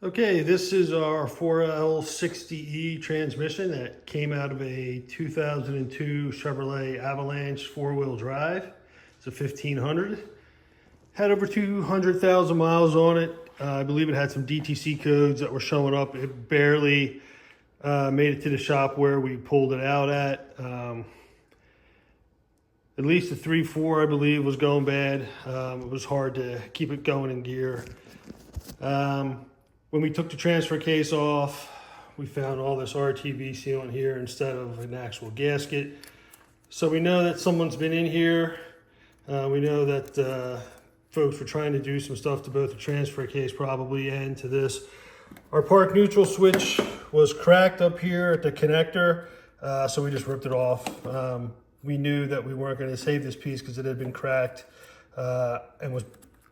Okay, this is our 4L60E transmission that came out of a 2002 Chevrolet Avalanche four-wheel drive. It's a 1500. Had over 200,000 miles on it. I believe it had some DTC codes that were showing up. It barely made it to the shop where we pulled it out at. At least the 3.4, I believe, was going bad. It was hard to keep it going in gear. When we took the transfer case off, we found all this RTV sealant here instead of an actual gasket. So we know that someone's been in here. We know that folks were trying to do some stuff to both the transfer case probably and to this. Our park neutral switch was cracked up here at the connector, so we just ripped it off. We knew that we weren't going to save this piece because it had been cracked and was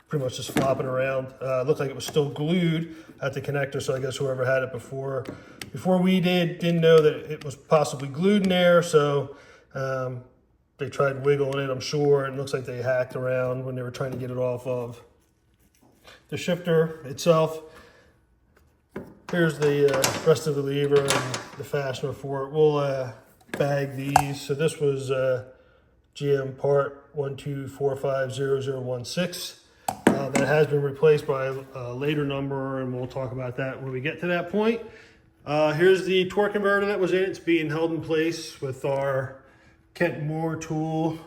pretty much just flopping around. Looked like it was still glued at the connector, so I guess whoever had it before we didn't know that it was possibly glued in there, so they tried wiggling it, I'm sure, and it looks like they hacked around when they were trying to get it off of the shifter itself. Here's the rest of the lever and the fastener for it. We'll bag these. So this was GM part 12450016. That has been replaced by a later number, and we'll talk about that when we get to that point. Here's the torque converter that was in it. It's being held in place with our Kent Moore tool,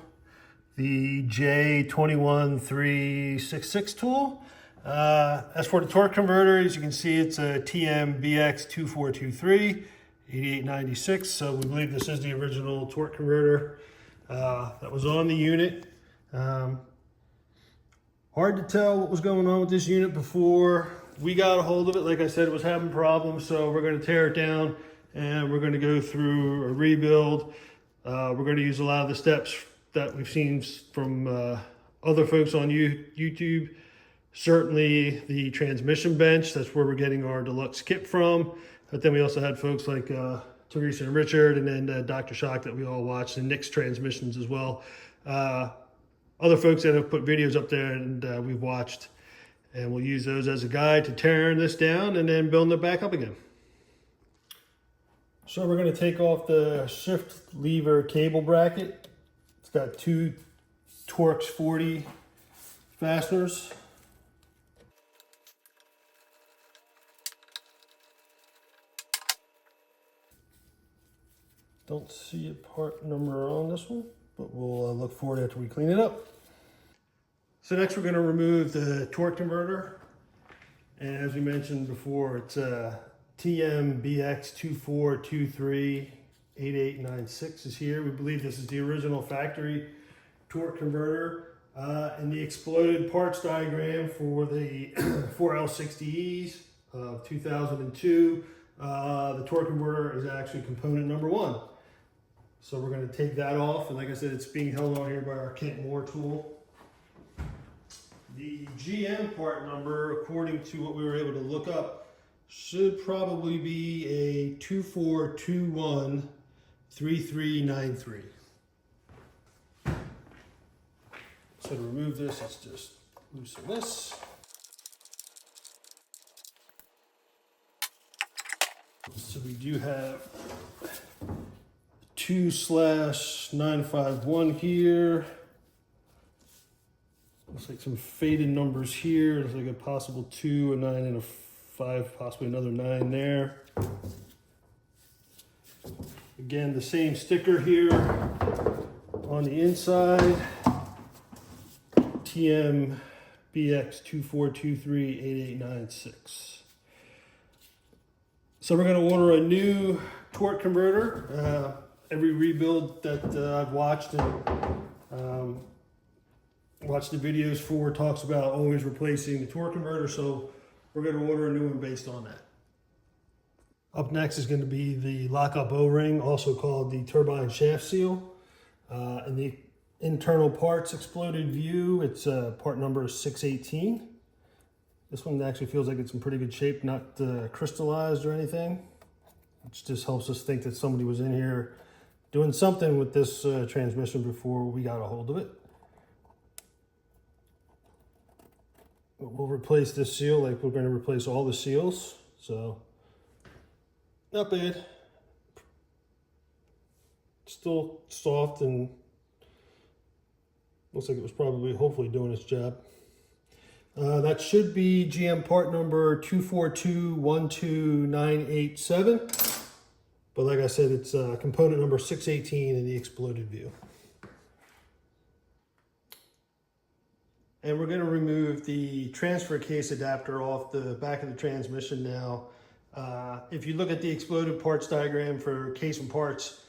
the J21366 tool. As for the torque converter, as you can see, it's a TM-BX2423 8896. So we believe this is the original torque converter that was on the unit. Hard to tell what was going on with this unit before we got a hold of it. Like I said, it was having problems, so we're going to tear it down and we're going to go through a rebuild. We're going to use a lot of the steps that we've seen from other folks on YouTube. Certainly the transmission bench, that's where we're getting our deluxe kit from. But then we also had folks like Teresa and Richard, and then Dr. Shock that we all watched, and Nick's transmissions as well. Other folks that have put videos up there and we've watched, and we'll use those as a guide to tearing this down and then building it back up again. So we're going to take off the shift lever cable bracket. It's got two Torx 40 fasteners. Don't see a part number on this one, but we'll look for it after we clean it up. So next we're going to remove the torque converter. And as we mentioned before, it's a TM-BX2423 8896 is here. We believe this is the original factory torque converter. In the exploded parts diagram for the 4L60Es of 2002, the torque converter is actually component number 1. So we're going to take that off, and like I said, it's being held on here by our Kent Moore tool. The GM part number, according to what we were able to look up, should probably be a 24213393. So to remove this, let's just loosen this. So we do have 2/951 here. Looks like some faded numbers here. Looks like a possible 2, a 9, and a 5, possibly another 9 there. Again, the same sticker here on the inside. TM-BX2423 8896. So we're going to order a new torque converter. Every rebuild that I've watched and watched the videos for talks about always replacing the torque converter, so we're going to order a new one based on that. Up next is going to be the lockup O-ring, also called the turbine shaft seal. In the internal parts exploded view, it's part number 618. This one actually feels like it's in pretty good shape, not crystallized or anything, which just helps us think that somebody was in here doing something with this transmission before we got a hold of it. But we'll replace this seal like we're going to replace all the seals. So, not bad. Still soft and looks like it was probably hopefully doing its job. That should be GM part number 242-12987. But like I said, it's component number 618 in the exploded view. And we're going to remove the transfer case adapter off the back of the transmission now. If you look at the exploded parts diagram for case and parts,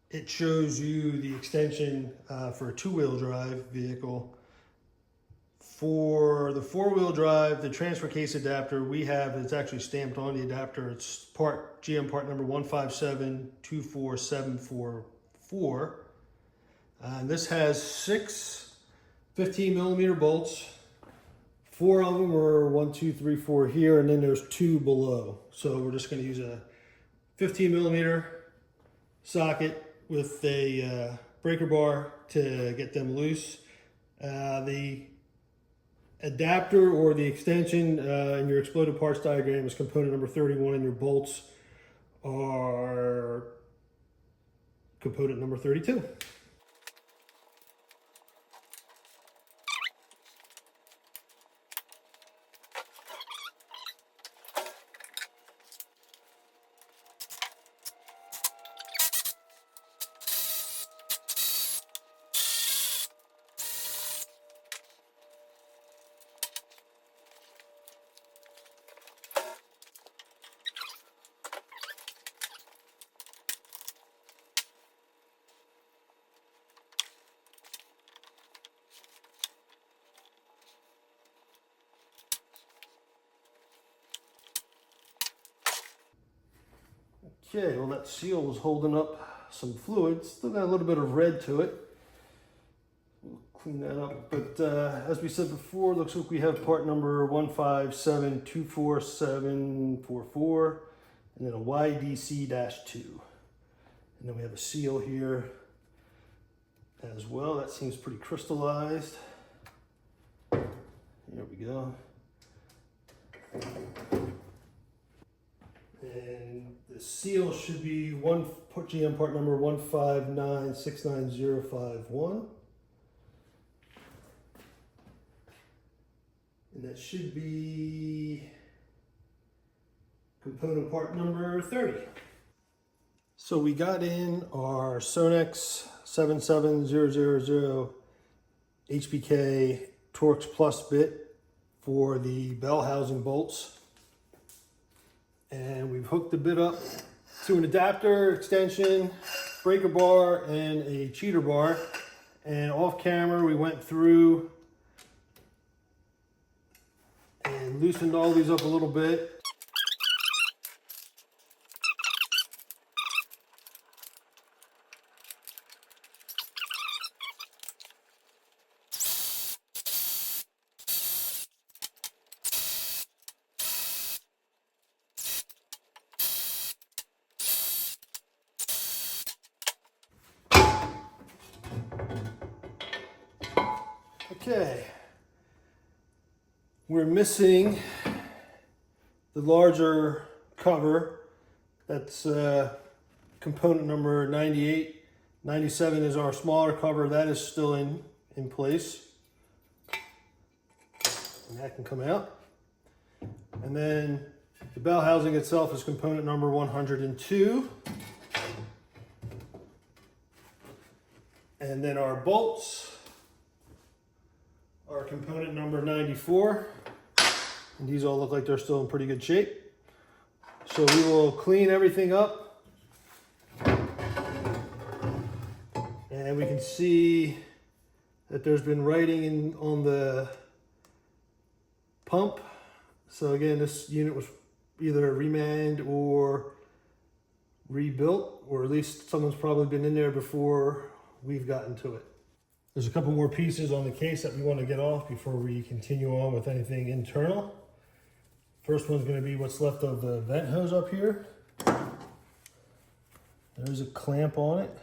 it shows you the extension for a two-wheel drive vehicle. For the four-wheel drive, the transfer case adapter we have, it's actually stamped on the adapter. It's GM part number 157-24744. And this has 6 15mm bolts. 4 of them are 1, 2, 3, 4 here, and then there's 2 below. So we're just going to use a 15mm socket with a breaker bar to get them loose. The adapter or the extension in your exploded parts diagram is component number 31, and your bolts are component number 32. Okay, well that seal was holding up some fluid. Still got a little bit of red to it. We'll clean that up. But as we said before, looks like we have part number 157-24744 and then a YDC-2. And then we have a seal here as well. That seems pretty crystallized. There we go. And the seal should be GM part number 159-69051. And that should be component part number 30. So we got in our Sonex 77000 HPK Torx Plus bit for the bell housing bolts. And we've hooked the bit up to an adapter, extension, breaker bar, and a cheater bar. And off camera, we went through and loosened all these up a little bit. Okay, we're missing the larger cover. That's component number 98. 97 is our smaller cover. That is still in place. And that can come out. And then the bell housing itself is component number 102. And then our bolts are component number 94. And these all look like they're still in pretty good shape. So we will clean everything up. And we can see that there's been writing on the pump. So again, this unit was either remanned or rebuilt, or at least someone's probably been in there before we've gotten to it. There's a couple more pieces on the case that we want to get off before we continue on with anything internal. First one's going to be what's left of the vent hose up here. There's a clamp on it.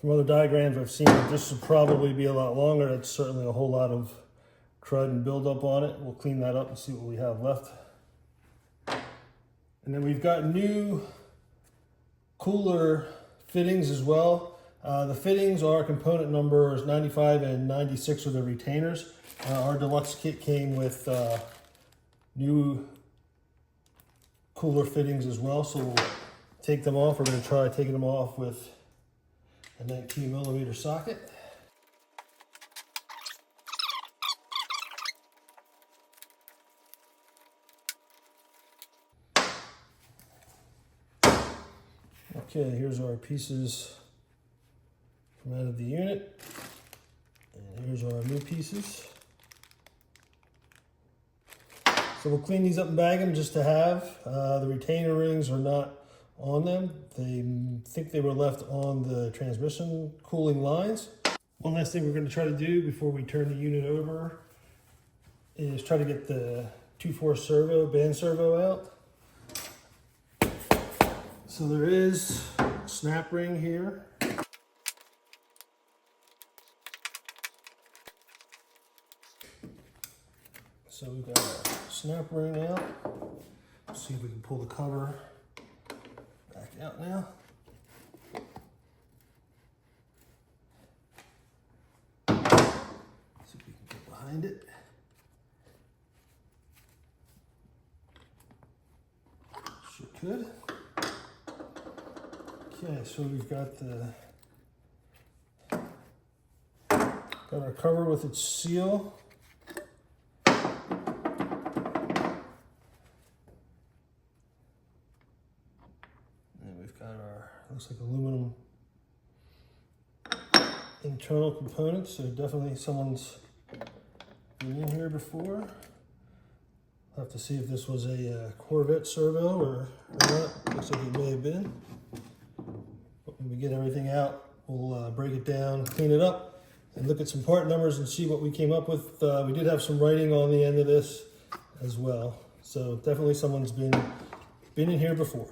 From other diagrams I've seen, this would probably be a lot longer. That's certainly a whole lot of crud and buildup on it. We'll clean that up and see what we have left. And then we've got new cooler fittings as well. The fittings are component numbers 95 and 96 are the retainers. Our deluxe kit came with new cooler fittings as well, so we'll take them off. We're going to try taking them off with a 19mm socket. Okay, here's our pieces from out of the unit, and here's our new pieces. So we'll clean these up and bag them just to have. The retainer rings are not on them. They think they were left on the transmission cooling lines. One last thing we're going to try to do before we turn the unit over is try to get the 2/4 servo, band servo out. So there is a snap ring here. So we've got a snap ring out. Let's see if we can pull the cover back out now. See if we can get behind it. Sure could. Okay, so we've got our cover with its seal. And we've got our, looks like aluminum internal components. So definitely someone's been in here before. I'll have to see if this was a Corvette servo or not. Looks like it may have been. When we get everything out, we'll break it down, clean it up, and look at some part numbers and see what we came up with. We did have some writing on the end of this as well. So definitely someone's been in here before.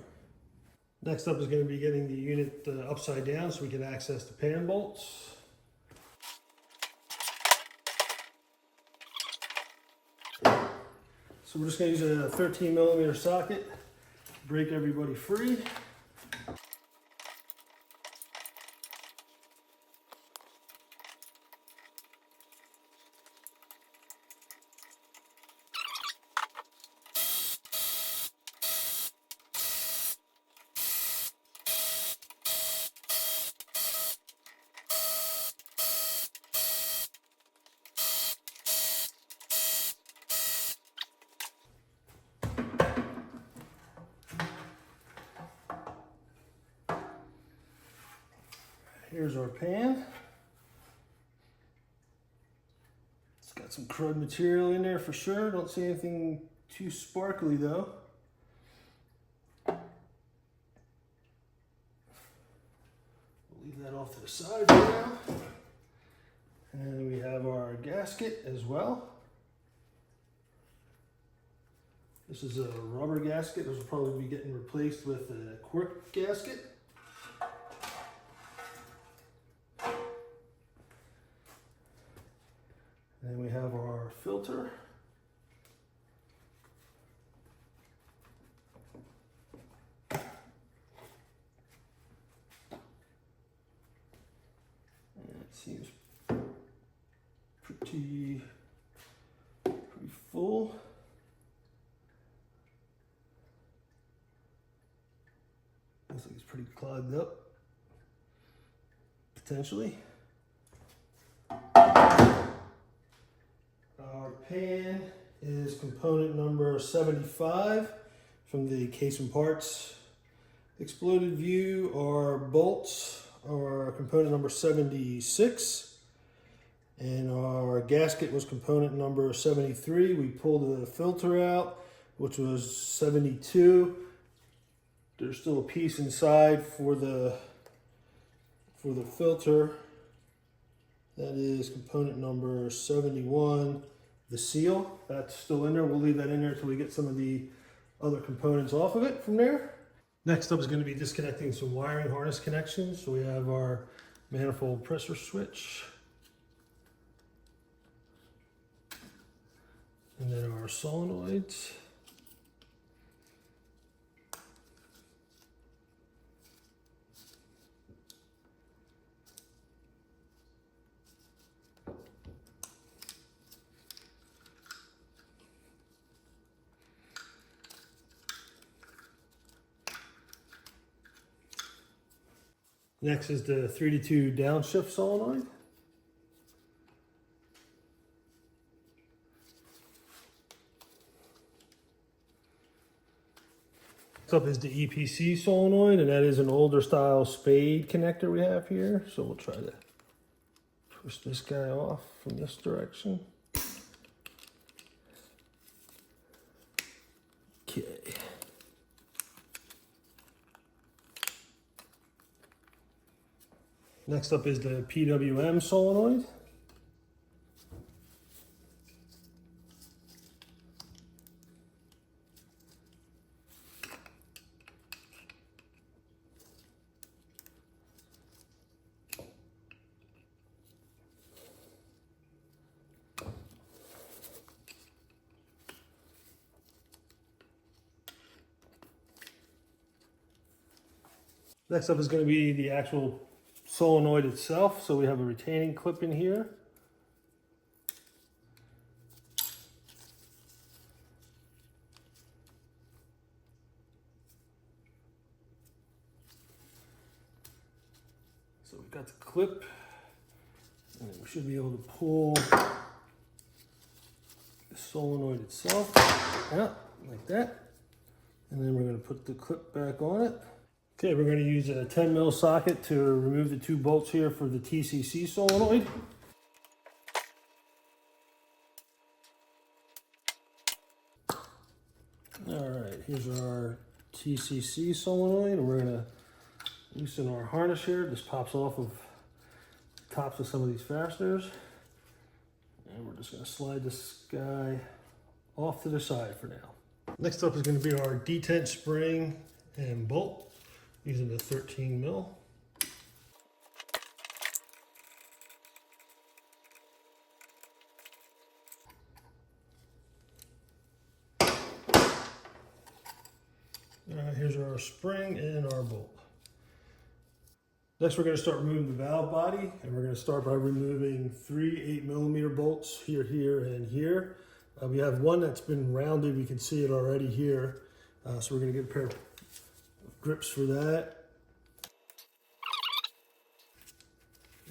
Next up is going to be getting the unit upside down so we can access the pan bolts. So we're just going to use a 13mm socket, break everybody free. Here's our pan. It's got some crud material in there for sure. Don't see anything too sparkly though. We'll leave that off to the side right now. And we have our gasket as well. This is a rubber gasket. This will probably be getting replaced with a cork gasket. And then we have our filter. And it seems pretty full. Looks like it's pretty clogged up, potentially. Our pan is component number 75 from the case and parts. Exploded view, our bolts are component number 76. And our gasket was component number 73. We pulled the filter out, which was 72. There's still a piece inside for the filter. That is component number 71, the seal. That's still in there. We'll leave that in there until we get some of the other components off of it from there. Next up is going to be disconnecting some wiring harness connections. So we have our manifold pressure switch. And then our solenoids. Next is the 3 to 2 downshift solenoid. Next up is the EPC solenoid, and that is an older style spade connector we have here. So we'll try to push this guy off from this direction. Okay. Next up is the PWM solenoid. Next up is going to be the actual solenoid itself. So we have a retaining clip in here. So we've got the clip, and we should be able to pull the solenoid itself out like that. And then we're going to put the clip back on it. Okay, we're going to use a 10 mil socket to remove the 2 bolts here for the TCC solenoid. All right, here's our TCC solenoid, and we're going to loosen our harness here. This pops off of the tops of some of these fasteners. And we're just going to slide this guy off to the side for now. Next up is going to be our detent spring and bolt, using the 13 mil. Here's our spring and our bolt. Next, we're going to start removing the valve body, and we're going to start by removing 3 8mm bolts here, here, and here. We have one that's been rounded. We can see it already here. So we're going to get a pair of grips for that.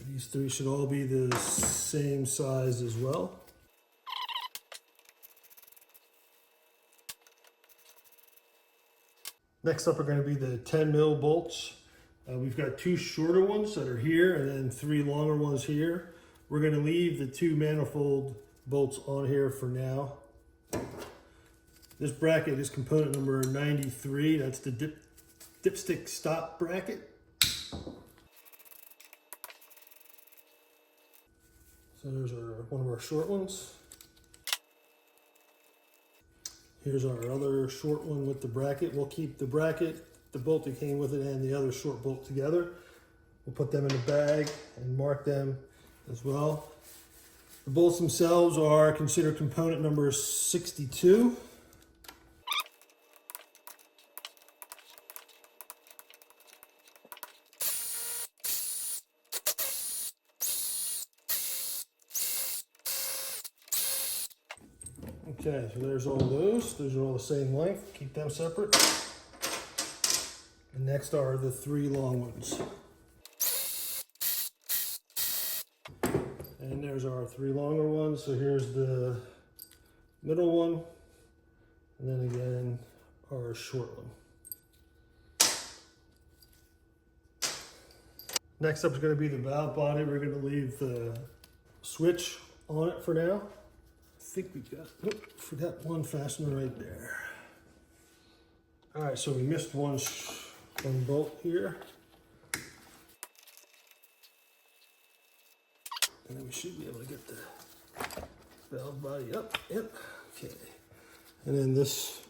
These 3 should all be the same size as well. Next up are going to be the 10 mil bolts. We've got 2 shorter ones that are here and then 3 longer ones here. We're going to leave the 2 manifold bolts on here for now. This bracket is component number 93. That's the dipstick stop bracket. So there's one of our short ones. Here's our other short one with the bracket. We'll keep the bracket, the bolt that came with it, and the other short bolt together. We'll put them in a bag and mark them as well. The bolts themselves are considered component number 62. Okay, so there's all those. Those are all the same length. Keep them separate. And next are the 3 long ones. And there's our 3 longer ones. So here's the middle one. And then again, our short one. Next up is going to be the valve body. We're going to leave the switch on it for now. I think we got, forgot one fastener right there. All right, so we missed one bolt here. And then we should be able to get the valve body up. Yep, okay. And then this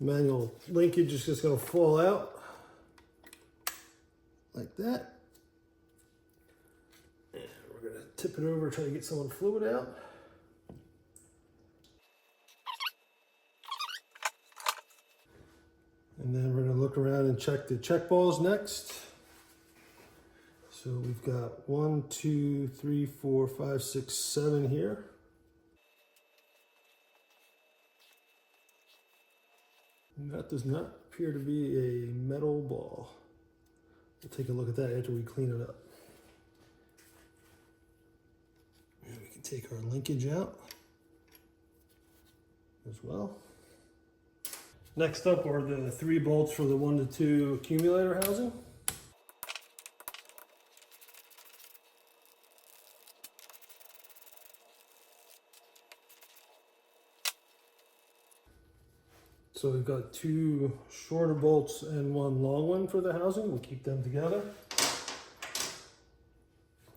manual linkage is just gonna fall out like that. tip it over, try to get some of the fluid out. And then we're gonna look around and check the check balls next. So we've got 1, 2, 3, 4, 5, 6, 7 here. And that does not appear to be a metal ball. We'll take a look at that after we clean it up. And we can take our linkage out as well. Next up are the 3 bolts for the 1 to 2 accumulator housing. So we've got 2 shorter bolts and 1 long one for the housing. We'll keep them together.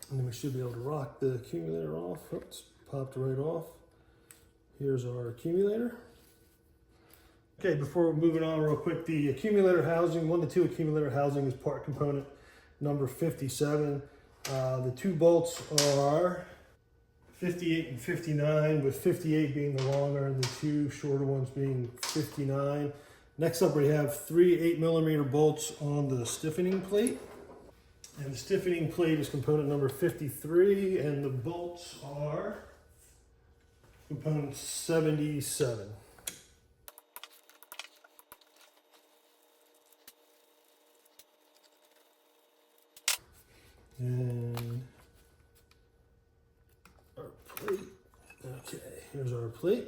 And then we should be able to rock the accumulator off. Oops, popped right off. Here's our accumulator. Okay, before moving on real quick, the accumulator housing, 1 to 2 accumulator housing is part component number 57. The 2 bolts are 58 and 59, with 58 being the longer and the 2 shorter ones being 59. Next up, we have 3 8mm bolts on the stiffening plate. And the stiffening plate is component number 53, and the bolts are component 77. And our plate. Okay, here's our plate.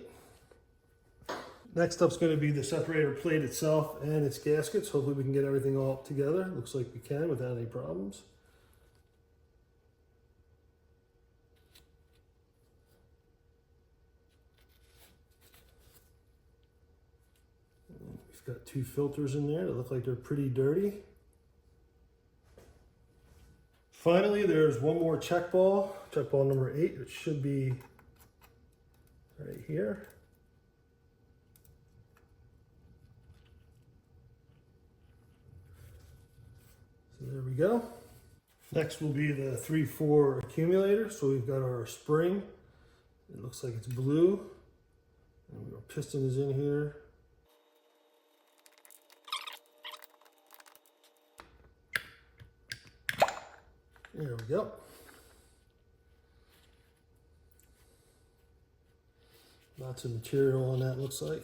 Next up is going to be the separator plate itself and its gaskets. Hopefully we can get everything all together. Looks like we can without any problems. And we've got 2 filters in there that look like they're pretty dirty. Finally, there's 1 more check ball number 8, which should be right here. So there we go. Next will be the 3/4 accumulator. So we've got our spring. It looks like it's blue. And our piston is in here. There we go. Lots of material on that, looks like.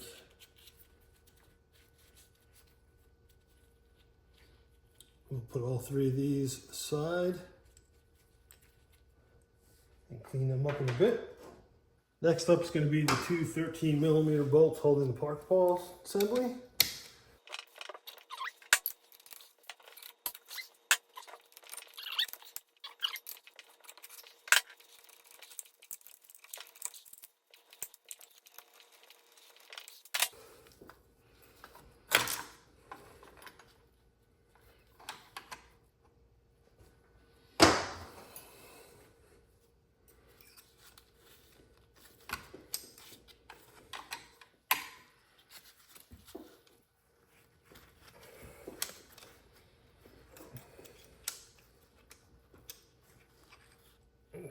We'll put all 3 of these aside and clean them up in a bit. Next up is going to be the 2 13mm bolts holding the park ball assembly.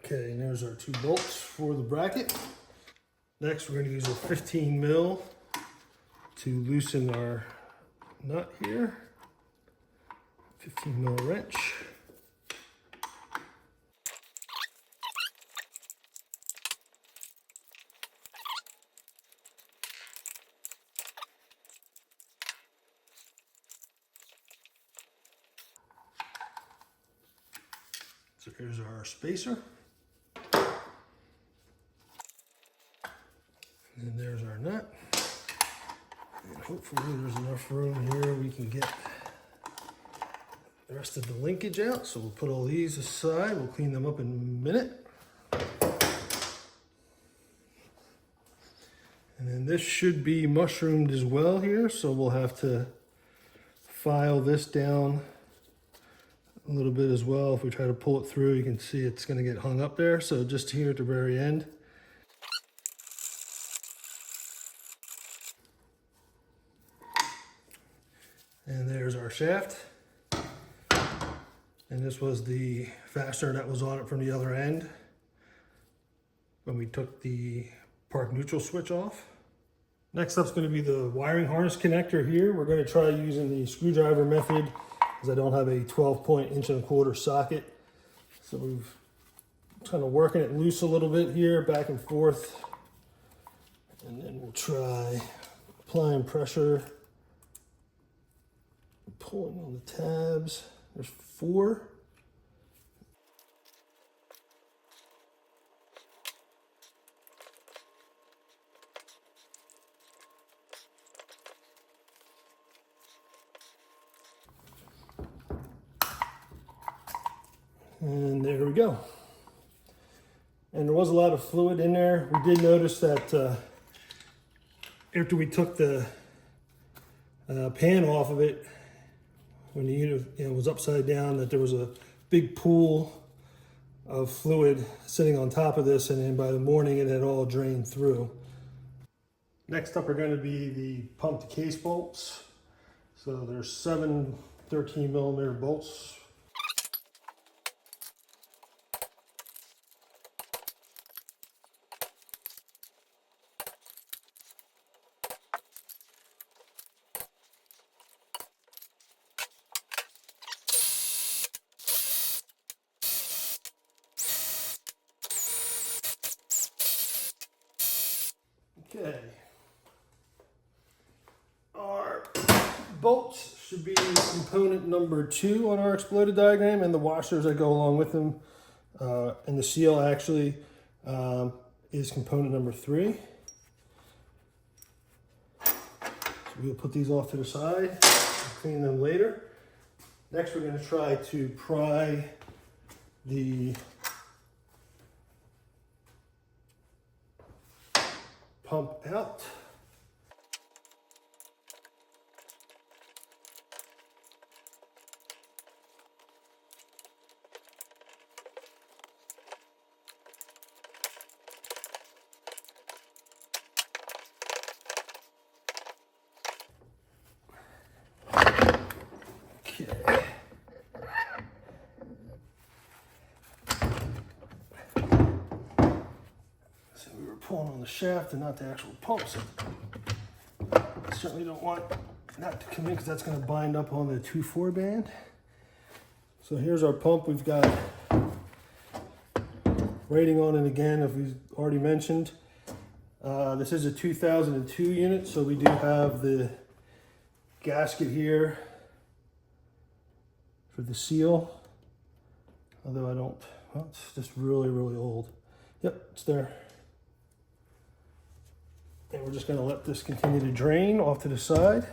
Okay, and there's our 2 bolts for the bracket. Next, we're going to use a 15 mil to loosen our nut here. 15 mil wrench. So here's our spacer. And there's our nut. And hopefully there's enough room here we can get the rest of the linkage out. So we'll put all these aside. We'll clean them up in a minute. And then this should be mushroomed as well here. So we'll have to file this down a little bit as well. If we try to pull it through, you can see it's going to get hung up there. So just here at the very end. And there's our shaft. And this was the fastener that was on it from the other end. when we took the park neutral switch off. Next up is going to be the wiring harness connector here. We're going to try using the screwdriver method because I don't have a 12-point 1.25 inch socket. So we've kind of working it loose a little bit here, back and forth. And then we'll try applying pressure, pulling on the tabs. There's 4. And there we go. And there was a lot of fluid in there. We did notice that after we took the pan off of it, when the unit was upside down, that there was a big pool of fluid sitting on top of this, and then by the morning it had all drained through. Next up are going to be the pump to case bolts. So there's 7 13mm bolts. Okay, our bolts should be component number 2 on our exploded diagram, and the washers that go along with them, and the seal actually is component number 3. So we'll put these off to the side and clean them later. Next, we're going to try to pry the pump out. Okay. So we were pulling on the shaft and not the actual pump. So I certainly don't want that to come in because that's going to bind up on the 2/4 band. So here's our pump. We've got rating on it again, as we've already mentioned. This is a 2002 unit, so we do have the gasket here for the seal. Although I don't, well, it's just really, really old. Yep, it's there. And we're just going to let this continue to drain off to the side.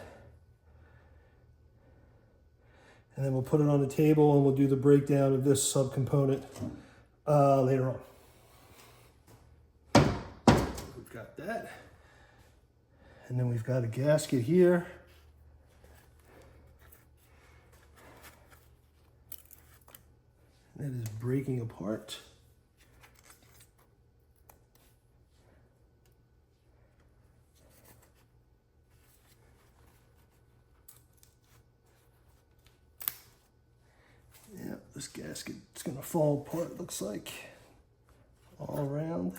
And then we'll put it on the table and we'll do the breakdown of this subcomponent later on. We've got that. And then we've got a gasket here. That is breaking apart. Yeah, this gasket is going to fall apart, it looks like, all around.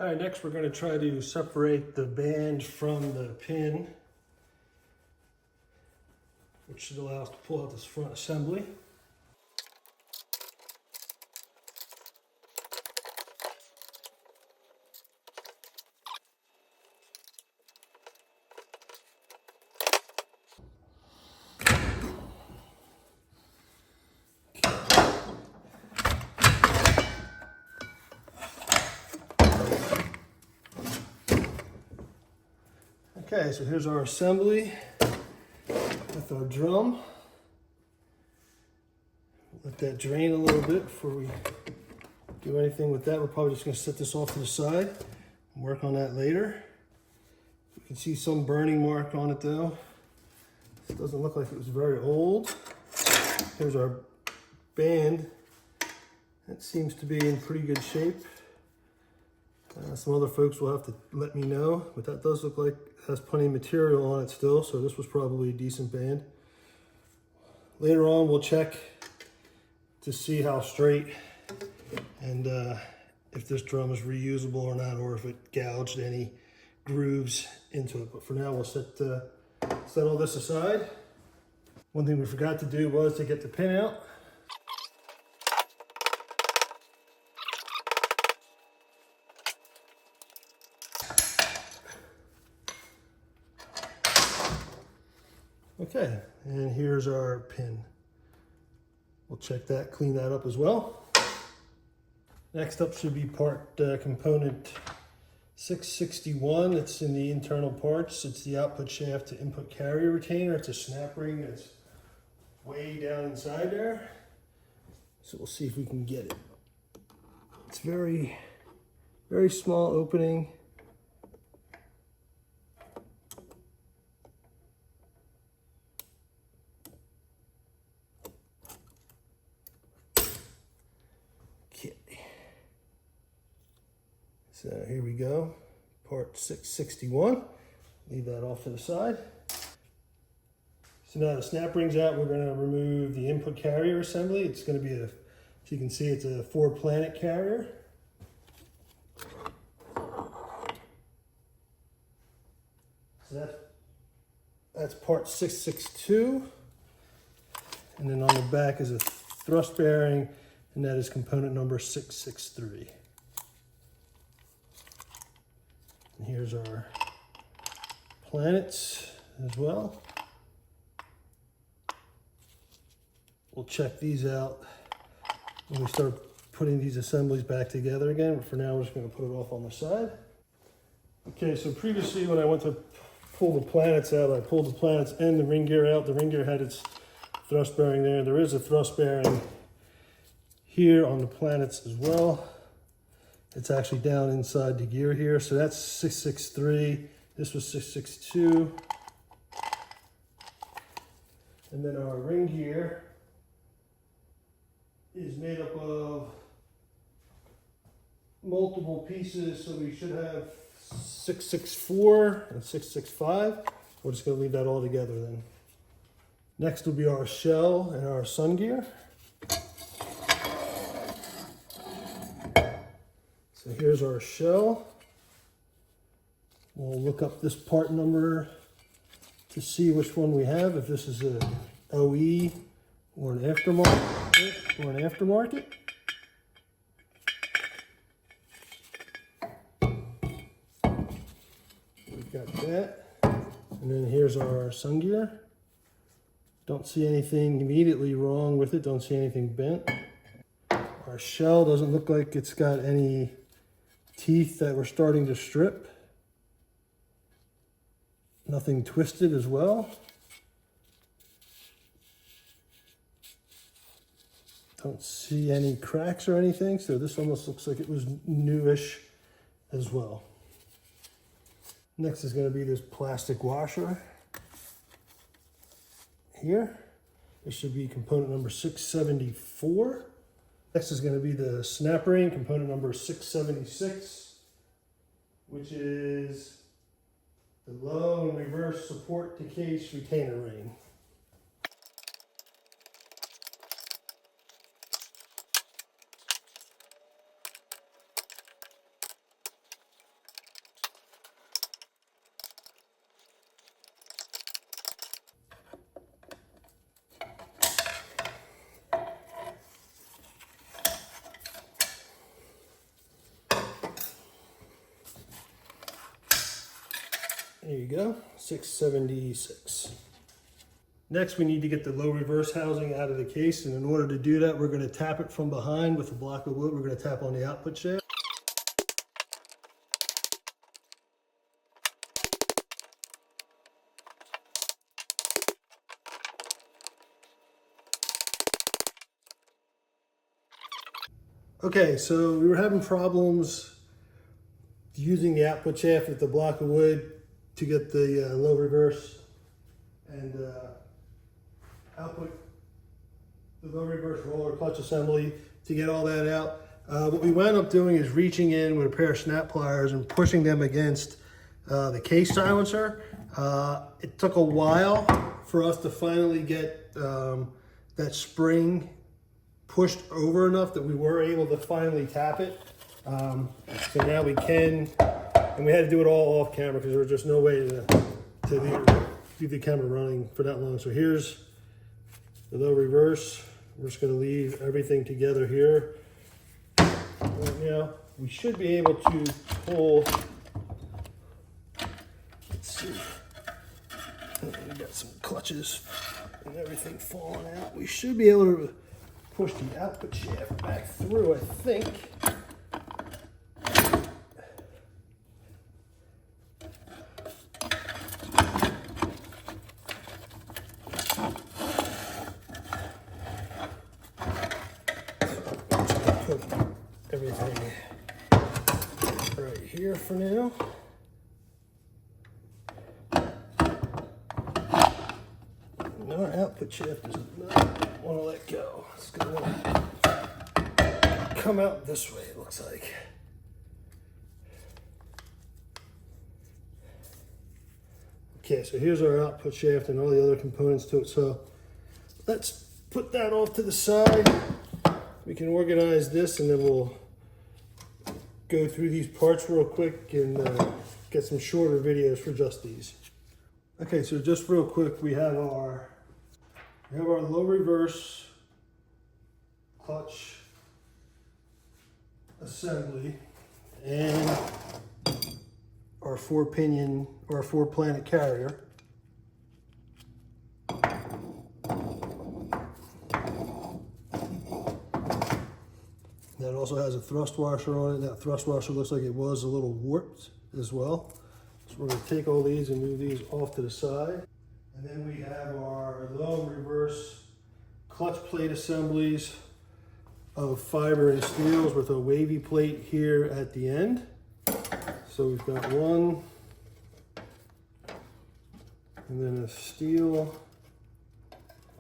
All right, next we're going to try to separate the band from the pin, which should allow us to pull out this front assembly. Okay, so here's our assembly with our drum. Let that drain a little bit before we do anything with that. We're probably just going to set this off to the side and work on that later. You can see some burning mark on it though. This doesn't look like it was very old. Here's our band. That seems to be in pretty good shape. Some other folks will have to let me know, but that does look like has plenty of material on it still, so this was probably a decent band. Later on, we'll check to see how straight and if this drum is reusable or not, or if it gouged any grooves into it. But for now, we'll set all this aside. One thing we forgot to do was to get the pin out. Okay, and here's our pin. We'll check that, clean that up as well. Next up should be part component 661. It's in the internal parts. It's the output shaft to input carrier retainer. It's a snap ring that's way down inside there. So we'll see if we can get it. It's very, very small opening. So here we go, part 661. Leave that off to the side. So now the snap ring's out, we're gonna remove the input carrier assembly. It's gonna be as you can see, it's a 4-planet carrier. So that's part 662. And then on the back is a thrust bearing, and that is component number 663. And here's our planets as well. We'll check these out when we start putting these assemblies back together again, but for now we're just going to put it off on the side. Okay, so previously when I went to pull the planets out, I pulled the planets and the ring gear out. The ring gear had its thrust bearing there. There is a thrust bearing here on the planets as well. It's actually down inside the gear here. So that's 663. This was 662. And then our ring gear is made up of multiple pieces. So we should have 664 and 665. We're just going to leave that all together then. Next will be our shell and our sun gear. So here's our shell. We'll look up this part number to see which one we have, if this is a OE or an aftermarket. We've got that. And then here's our sun gear. Don't see anything immediately wrong with it. Don't see anything bent. Our shell doesn't look like it's got any teeth that we're starting to strip. Nothing twisted as well. Don't see any cracks or anything, so this almost looks like it was newish as well. Next is going to be this plastic washer here. This should be component number 674. Next is going to be the snap ring, component number 676, which is the low and reverse support to case retainer ring. There you go, 676. Next, we need to get the low reverse housing out of the case, and in order to do that, we're going to tap it from behind with a block of wood. We're going to tap on the output shaft. Okay, so we were having problems using the output shaft with the block of wood to get the low reverse and output, the low reverse roller clutch assembly to get all that out. What we wound up doing is reaching in with a pair of snap pliers and pushing them against the case silencer. It took a while for us to finally get that spring pushed over enough that we were able to finally tap it. So now we can, and we had to do it all off camera because there was just no way to leave the camera running for that long. So here's the low reverse. We're just going to leave everything together here. Right now, we should be able to pull. Let's see. We got some clutches and everything falling out. We should be able to push the output shaft back through, I think. Put everything right here for now. Our output shaft does not want to let go. It's going to come out this way, it looks like. Okay, so here's our output shaft and all the other components to it. So let's put that off to the side. We can organize this and then we'll go through these parts real quick and get some shorter videos for just these. Okay, so just real quick, we have our low reverse clutch assembly and our 4-pinion or 4-planet carrier. That also has a thrust washer on it. That thrust washer looks like it was a little warped as well. So we're going to take all these and move these off to the side. And then we have our low and reverse clutch plate assemblies of fiber and steels with a wavy plate here at the end. So we've got one, and then a steel.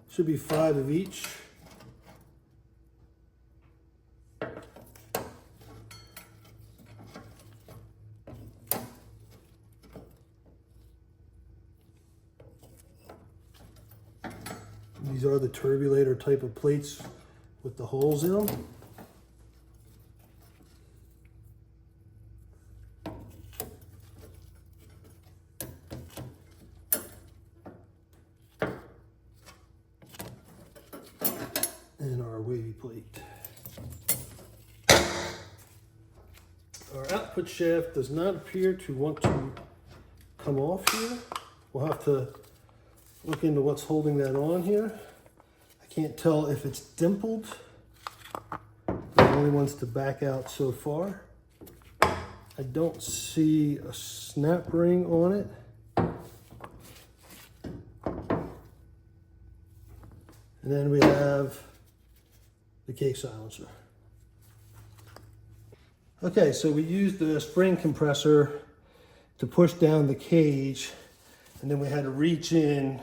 Should be 5 of each. These are the turbulator type of plates with the holes in them. And our wavy plate. Our output shaft does not appear to want to come off here. We'll have to look into what's holding that on here. I can't tell if it's dimpled. The only ones to back out so far. I don't see a snap ring on it. And then we have the case silencer. Okay, so we used the spring compressor to push down the cage, and then we had to reach in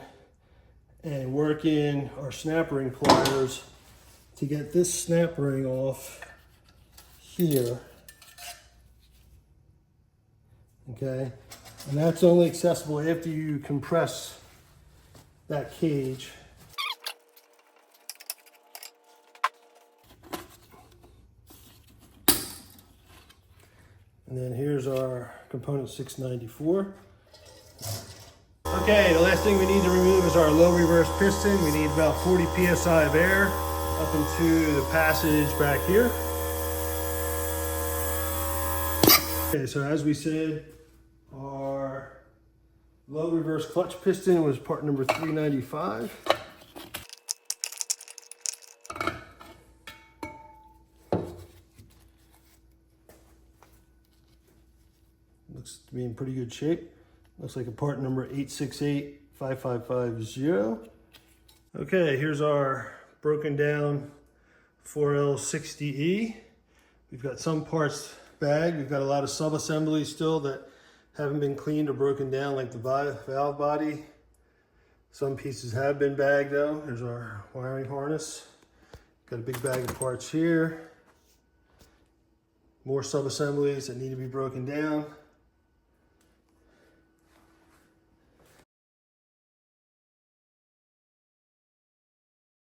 and work in our snap ring pliers to get this snap ring off here. Okay, and that's only accessible after you compress that cage. And then here's our component 694. Okay, the last thing we need to remove is our low reverse piston. We need about 40 psi of air up into the passage back here. Okay, so as we said, our low reverse clutch piston was part number 395. Looks to be in pretty good shape. Looks like a part number 8685550. Okay, here's our broken down 4L60E. We've got some parts bagged. We've got a lot of sub-assemblies still that haven't been cleaned or broken down, like the valve body. Some pieces have been bagged though. Here's our wiring harness. Got a big bag of parts here. More sub-assemblies that need to be broken down.